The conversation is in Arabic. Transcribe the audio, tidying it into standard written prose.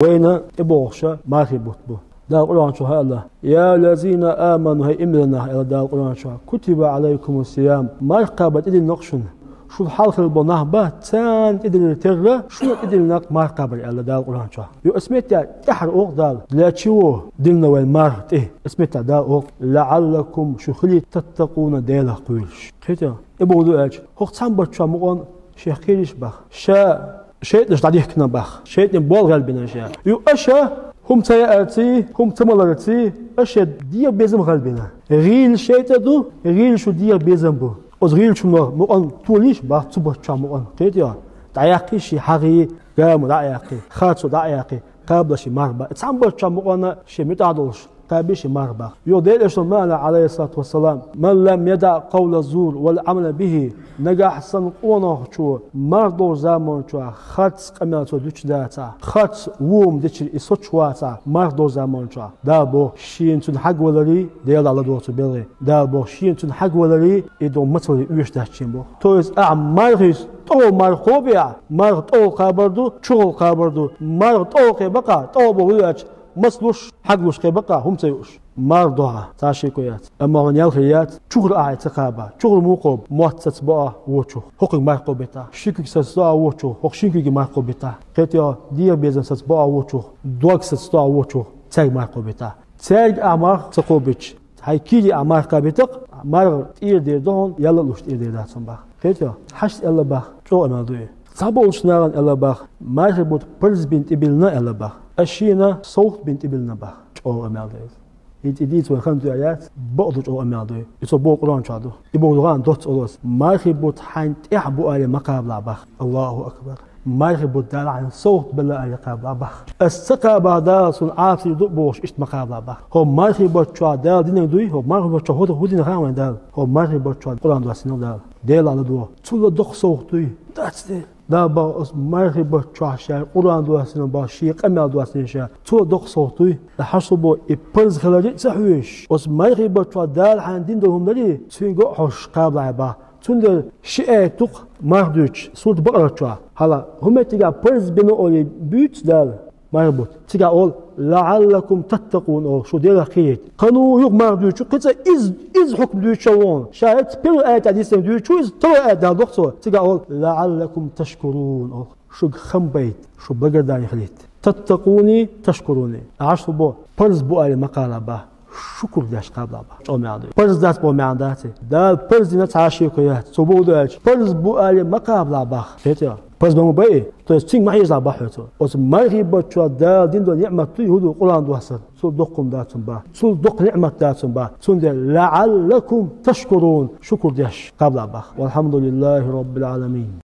وين إبوغشة ما في بطبو دا القرآن شو الله يا الذين آمنوا هي إمرنا إلى دا القرآن شو كتب عليكم الصيام ما يقابل إدل نقشن شو الحلقة البناه با تان إدل التغرى شو إدل نق ما يقابل إلى دا القرآن شو يو اسمت تحر أوق دال لا تشوه دلنا والمارت إيه اسمت دا أوق لعلكم شو خلي تتقون ديلا قويش كده إبوغدو أج هو تنبت شو مقون شيخ كيريش بخ شيء مش تعديه كنا بخ شيء نبول غالبنا شيء يو أشا هم تيأتي هم تملرتي أشا ديا بيزم غالبنا غيل شيء تدو غيل شو ديا بيزم بو أز غيل شو مقن توليش بخ تبغى شو مقن كده دعياقي شيء حقي قام دعياقي خاطر دعياقي قبل شيء مربع تنبت شو مقن شيء متعدلش تابيش مربع يوديل إشتمال عليه الصلاة والسلام من لم يدع قول الزور والعمل به نجح سن قونا شو مردو زمان شو خاتس كمال شو دوش داتا خاتس ووم ديش إسوت شواتا مردو زمان شو دابو شين تون حق ولري ديال على دوت بيلي دابو شين تون حق ولري إدو متولي ويش داشين بو تويس مرخيس تو مرخوبيا مرخ تو قابردو شغل قابردو مرخ تو كبقى تو بقولش مسلوش حقلوش كبقى هم تيوش مرضها تاشي كويات اما غنيال خيات شغل اعي تقابا شغل موقوب موتت بقى ووتشو حقوق مرقوبتا شيكي سسا ووتشو حق شيكي مرقوبتا قيتيا دير بيزن سس بقى ووتشو دوك سسا ووتشو تاج مرقوبتا تاج امر تقوبيتش هاي كيلي امر قابتق مر اير دير دون يلا لوش اير دير داتن با قيتيا حشت الا با تو امالدوي صابولش نارن الا با مربوط برز بنت ابلنا الا با أشينا صوت بنت ابننا بخ أو أمالدي يديت وخمس آيات بعض أو أمالدي يصبوا القرآن شادو يبغوا القرآن دوت أولس ما يخبط حين يحبوا آية مقابل بخ الله أكبر ما يخبط دال عن صوت بلا آية قابل بخ السقابة دال صن عاصي دبوش إشت مقابل بخ هو ما يخبط شو دال دين دوي هو ما يخبط شو هو دين خامن دال هو ما يخبط شو القرآن دوسنا دال على دوا تقول دخ صوت دوي that's it دابا مرحبا تشاشا قرآن دواسنا باشي قمال دواسنا شا تو دق صوتي لحسبوا إبرز خلاجي تحويش أس مرحبا تشا دال حندين دوهم لي تفينجو حش قابل عبا تندر شيء تق مردوش صوت بقرة تشا هلا هم تيجا برز بينو أولي بيت دال مربوط تيجا أول لعلكم تتقون أو شو دير خيت قانون يق مردوش قصة إز حكم دوش شوون شاهد بيرو آية حديثهم دوش شو إز ترى آية دال دكتور تيجا أول لعلكم تشكرون أو شو خم بيت شو بقدر داني خليت تتقوني تشكروني عشرة بو برز بو آية مقالة با شكر داش قبل با شو معدي برز دات بو معداتي دال برز دينا تعاشي كيات صبو داش برز بو آية مقابل با فيتيا برز بمو بقى تو تين ما يزع بحثه وس ما يغيب شو دال دين دو نعمة يهودو قرآن دو حسن سول دقكم داتم با سول دق نعمة داتم با سول لعلكم تشكرون شكر داش قبل با والحمد لله رب العالمين.